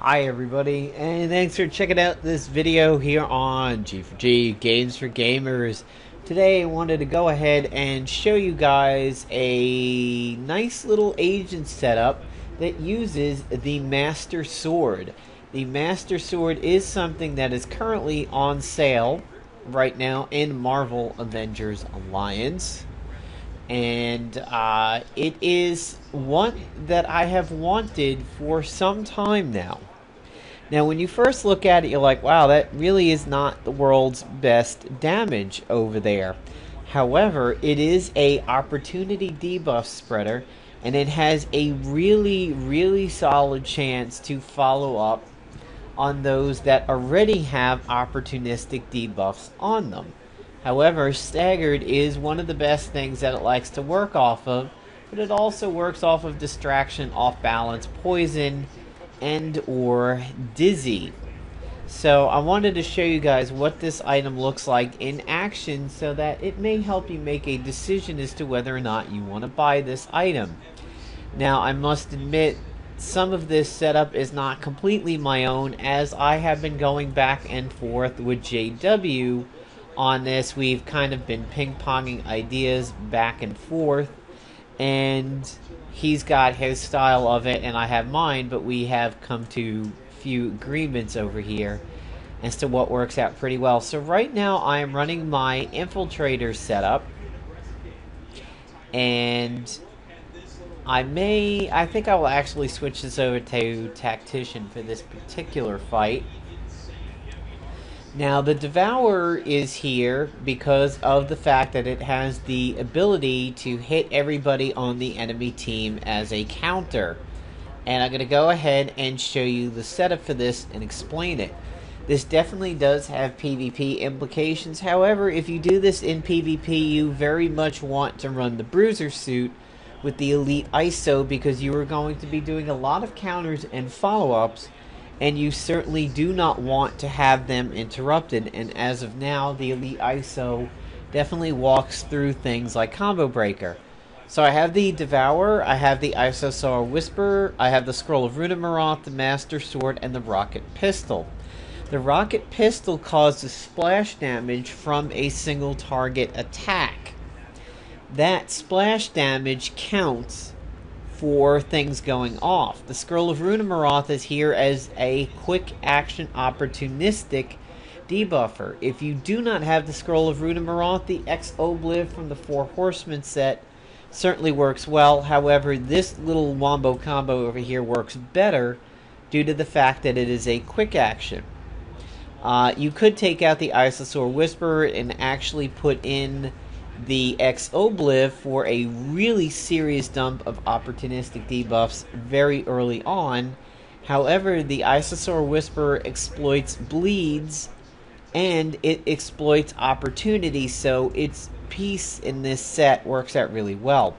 Hi everybody, and thanks for checking out this video here on G4G, Games for Gamers. Today I wanted to go ahead and show you guys a nice little agent setup that uses the Mastersword. The Mastersword is something that is currently on sale right now in Marvel Avengers Alliance. And it is one that I have wanted for some time now. Now, when you first look at it, you're like, wow, that really is not the world's best damage over there. However, it is a opportunity debuff spreader, and it has a really solid chance to follow up on those that already have opportunistic debuffs on them. However, staggered is one of the best things that it likes to work off of, but it also works off of distraction, off balance, poison, and or dizzy. So I wanted to show you guys what this item looks like in action so that it may help you make a decision as to whether or not you want to buy this item. Now, I must admit, some of this setup is not completely my own, as I have been going back and forth with JW on this. We've kind of been ping-ponging ideas back and forth, and he's got his style of it and I have mine, but we have come to few agreements over here as to what works out pretty well. So right now I am running my infiltrator setup, and I think I will actually switch this over to tactician for this particular fight. Now, the Devourer is here because of the fact that it has the ability to hit everybody on the enemy team as a counter. And I'm going to go ahead and show you the setup for this and explain it. This definitely does have PvP implications. However, if you do this in PvP, you very much want to run the Bruiser suit with the Elite ISO, because you are going to be doing a lot of counters and follow-ups, and you certainly do not want to have them interrupted. And as of now, the Elite ISO definitely walks through things like Combo Breaker. So I have the Devourer, I have the Isosaur Whisperer, I have the Scroll of Runemeroth, the Mastersword, and the Rocket Pistol. The Rocket Pistol causes splash damage from a single target attack. That splash damage counts for things going off. The Scroll of Runemeroth is here as a quick action opportunistic debuffer. If you do not have the Scroll of Runemeroth, the X-Obliv from the Four Horsemen set certainly works well. However, this little wombo combo over here works better due to the fact that it is a quick action. You could take out the Isosaur Whisperer and actually put in the X-Obliv for a really serious dump of opportunistic debuffs very early on. However, the Isosaur Whisperer exploits bleeds and it exploits opportunity, so its piece in this set works out really well.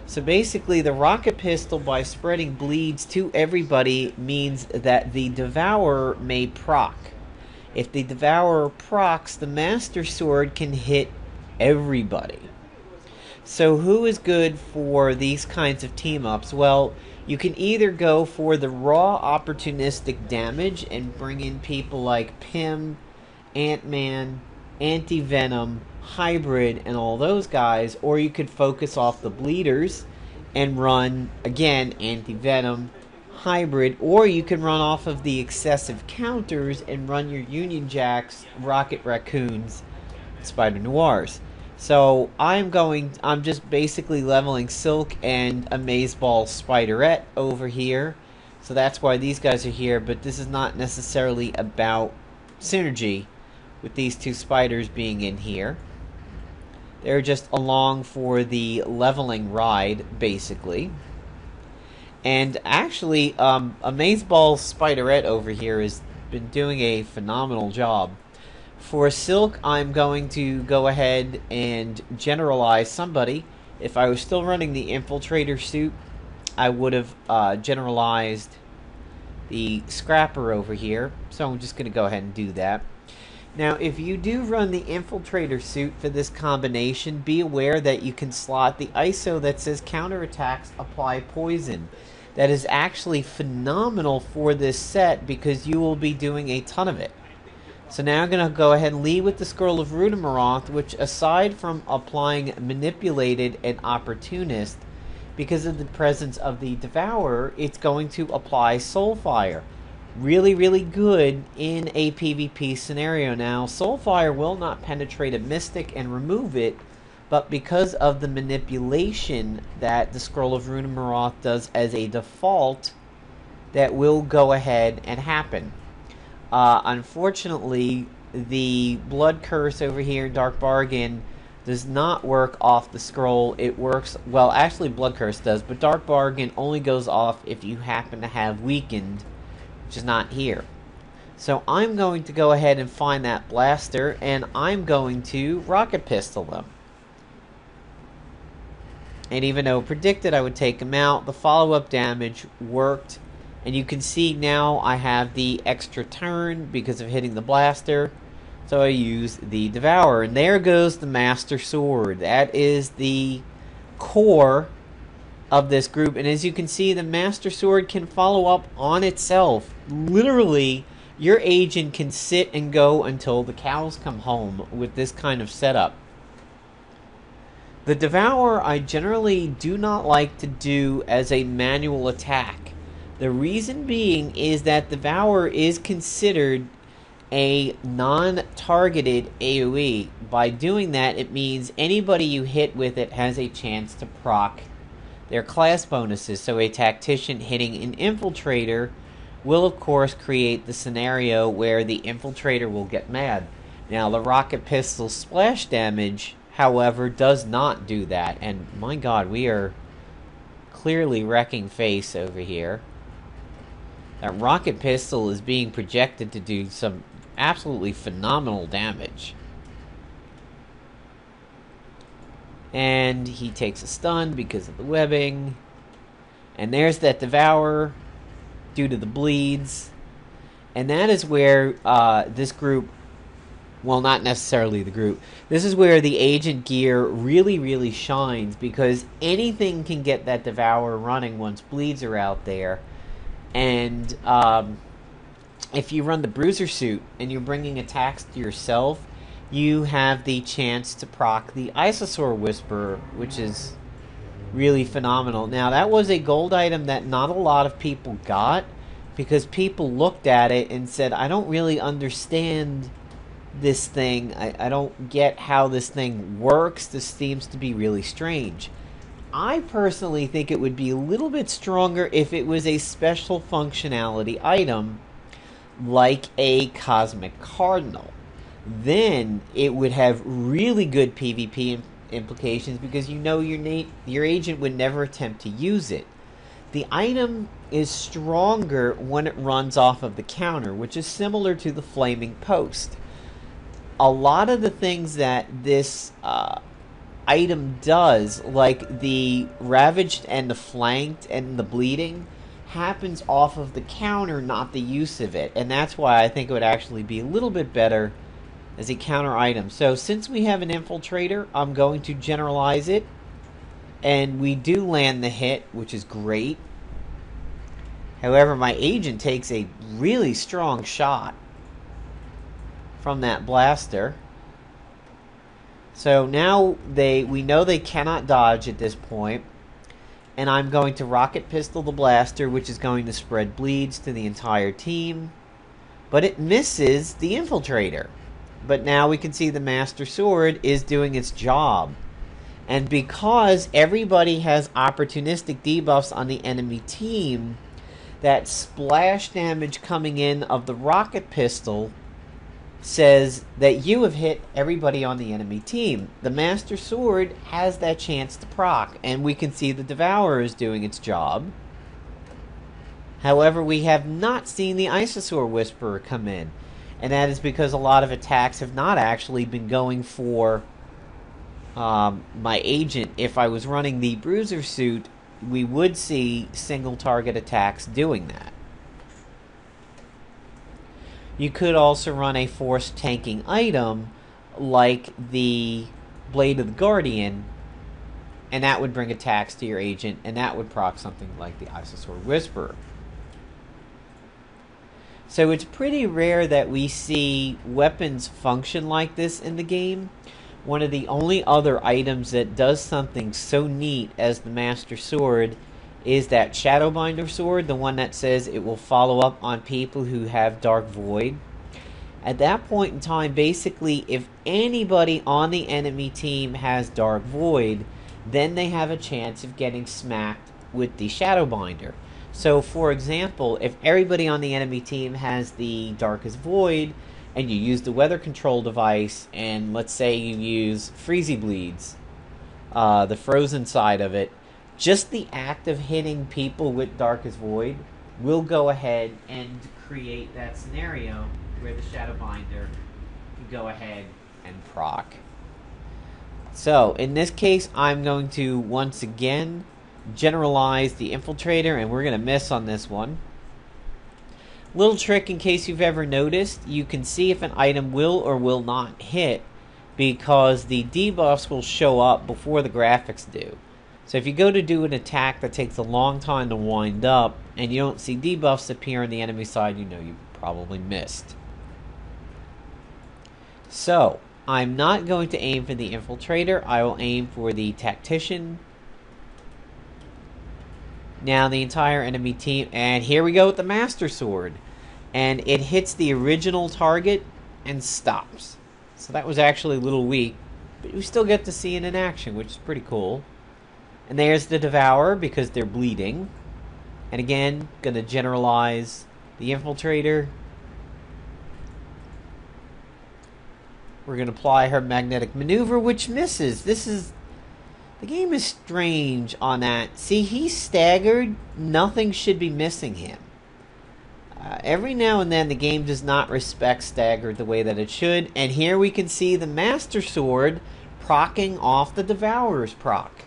So basically, the Rocket Pistol, by spreading bleeds to everybody, means that the Devourer may proc. If the Devourer procs, the Mastersword can hit everybody. So who is good for these kinds of team-ups? Well, you can either go for the raw opportunistic damage and bring in people like Pym, Ant-Man, Anti-Venom, Hybrid, and all those guys, or you could focus off the bleeders and run, again, Anti-Venom, Hybrid, or you can run off of the excessive counters and run your Union Jacks, Rocket Raccoons, Spider Noirs. So I'm just basically leveling Silk and Amazeball Spiderette over here. So that's why these guys are here, but this is not necessarily about synergy with these two spiders being in here. They're just along for the leveling ride, basically. And actually, Amazeball Spiderette over here has been doing a phenomenal job. For Silk, I'm going to go ahead and generalize somebody. If I was still running the Infiltrator suit, I would have generalized the Scrapper over here. So I'm just going to go ahead and do that. Now, if you do run the Infiltrator suit for this combination, be aware that you can slot the ISO that says counterattacks apply poison. that is actually phenomenal for this set because you will be doing a ton of it. So now I'm going to go ahead and lead with the Scroll of Rudimoroth, which aside from applying Manipulated and Opportunist, because of the presence of the Devourer, it's going to apply Soulfire. Really, really good in a PvP scenario. Now, Soulfire will not penetrate a Mystic and remove it, but because of the manipulation that the Scroll of Rudimoroth does as a default, that will go ahead and happen. Unfortunately, the Blood Curse over here, Dark Bargain, does not work off the scroll. It works, well, actually Blood Curse does, but Dark Bargain only goes off if you happen to have Weakened, which is not here. So I'm going to go ahead and find that blaster, and I'm going to Rocket Pistol them. And even though predicted I would take him out, the follow-up damage worked. And you can see now I have the extra turn because of hitting the blaster. So I use the Devourer. And there goes the Mastersword. That is the core of this group. And as you can see, the Mastersword can follow up on itself. Literally, your agent can sit and go until the cows come home with this kind of setup. The Devourer I generally do not like to do as a manual attack. The reason being is that Devourer is considered a non-targeted AoE. By doing that, it means anybody you hit with it has a chance to proc their class bonuses. So a Tactician hitting an Infiltrator will of course create the scenario where the Infiltrator will get mad. Now the Rocket Pistol splash damage, however, does not do that. And my god, we are clearly wrecking face over here. That Rocket Pistol is being projected to do some absolutely phenomenal damage. And he takes a stun because of the webbing. And there's that Devourer due to the bleeds. And that is where this group, well, not necessarily the group, this is where the agent gear really, really shines, because anything can get that Devourer running once bleeds are out there. And if you run the Bruiser suit and you're bringing attacks to yourself, you have the chance to proc the Isosaur Whisperer, which is really phenomenal. Now, that was a gold item that not a lot of people got, because people looked at it and said, I don't really understand this thing. I don't get how this thing works. This seems to be really strange. I personally think it would be a little bit stronger if it was a special functionality item like a Cosmic Cardinal. Then it would have really good PvP implications, because you know your agent would never attempt to use it. The item is stronger when it runs off of the counter, which is similar to the Flaming Post. A lot of the things that this item does, like the Ravaged and the Flanked and the Bleeding, happens off of the counter, not the use of it. And that's why I think it would actually be a little bit better as a counter item. So since we have an Infiltrator, I'm going to generalize it. And we do land the hit, which is great. However, my agent takes a really strong shot from that blaster. So now we know they cannot dodge at this point. And I'm going to Rocket Pistol the blaster, which is going to spread bleeds to the entire team. But it misses the Infiltrator. But now we can see the Mastersword is doing its job. And because everybody has opportunistic debuffs on the enemy team, that splash damage coming in of the Rocket Pistol says that you have hit everybody on the enemy team. The Mastersword has that chance to proc, and we can see the Devourer is doing its job. However, we have not seen the Isosaur Whisperer come in, and that is because a lot of attacks have not actually been going for my agent. If I was running the Bruiser suit, we would see single target attacks doing that. You could also run a force tanking item like the Blade of the Guardian, and that would bring attacks to your agent, and that would proc something like the Mastersword Whisperer. So it's pretty rare that we see weapons function like this in the game. One of the only other items that does something so neat as the Master Sword is that Shadowbinder sword, the one that says it will follow up on people who have Dark Void. At that point in time, basically, if anybody on the enemy team has Dark Void, then they have a chance of getting smacked with the Shadowbinder. So, for example, if everybody on the enemy team has the Darkest Void, and you use the weather control device, and let's say you use Freezy Bleeds, the frozen side of it, just the act of hitting people with Darkest Void will go ahead and create that scenario where the Shadowbinder can go ahead and proc. So, in this case, I'm going to once again generalize the Infiltrator, and we're going to miss on this one. Little trick in case you've ever noticed, you can see if an item will or will not hit because the debuffs will show up before the graphics do. So if you go to do an attack that takes a long time to wind up and you don't see debuffs appear on the enemy side, you know you probably missed. So, I'm not going to aim for the Infiltrator, I will aim for the Tactician. Now the entire enemy team, and here we go with the Master Sword. And it hits the original target and stops. So that was actually a little weak, but we still get to see it in action, which is pretty cool. And there's the Devourer because they're bleeding. And again, going to generalize the Infiltrator. We're going to apply her Magnetic Maneuver, which misses. The game is strange on that. See, he's staggered. Nothing should be missing him. Every now and then, the game does not respect staggered the way that it should. And here we can see the Master Sword proccing off the Devourer's proc.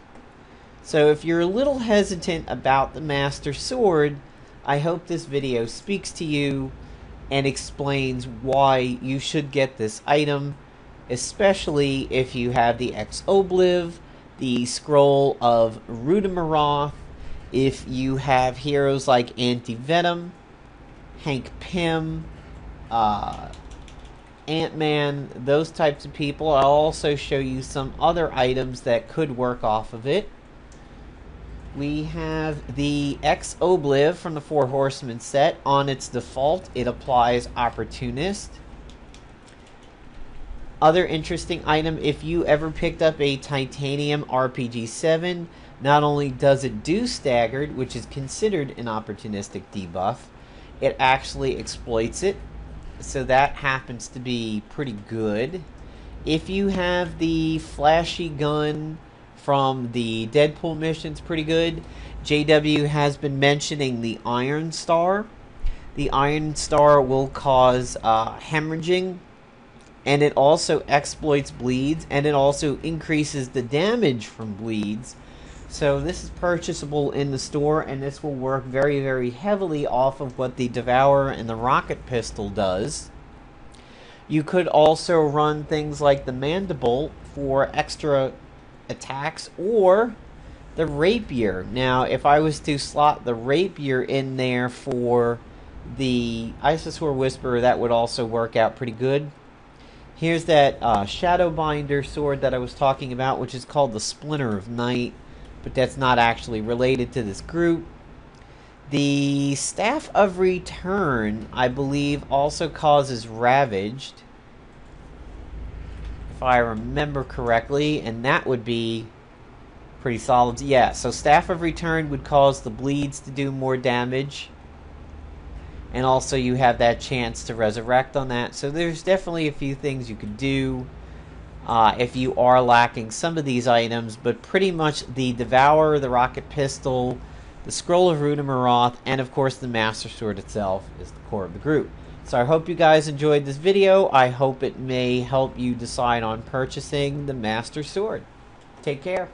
So if you're a little hesitant about the Master Sword, I hope this video speaks to you and explains why you should get this item, especially if you have the Ex-Obliv, the Scroll of Rudimoroth, if you have heroes like Anti-Venom, Hank Pym, Ant-Man, those types of people. I'll also show you some other items that could work off of it. We have the Ex-Obliv from the Four Horsemen set. On its default, it applies Opportunist. Other interesting item, if you ever picked up a Titanium RPG-7, not only does it do staggered, which is considered an opportunistic debuff, it actually exploits it. So that happens to be pretty good. If you have the flashy gun from the Deadpool missions, pretty good. JW has been mentioning the Iron Star. The Iron Star will cause hemorrhaging, and it also exploits bleeds, and it also increases the damage from bleeds. So this is purchasable in the store, and this will work very, very heavily off of what the Devourer and the Rocket Pistol does. You could also run things like the Mandible for extra attacks, or the Rapier. Now, if I was to slot the Rapier in there for the Mastersword Whisperer, that would also work out pretty good. Here's that Shadowbinder sword that I was talking about, which is called the Splinter of Night, but that's not actually related to this group. The Staff of Return, I believe, also causes Ravaged, if I remember correctly, and that would be pretty solid. Yeah, so Staff of Return would cause the bleeds to do more damage, and also you have that chance to resurrect on that. So there's definitely a few things you could do if you are lacking some of these items, but pretty much the Devourer, the Rocket Pistol, the Scroll of Rudimoroth, and of course the Master Sword itself is the core of the group. So I hope you guys enjoyed this video. I hope it may help you decide on purchasing the Master Sword. Take care.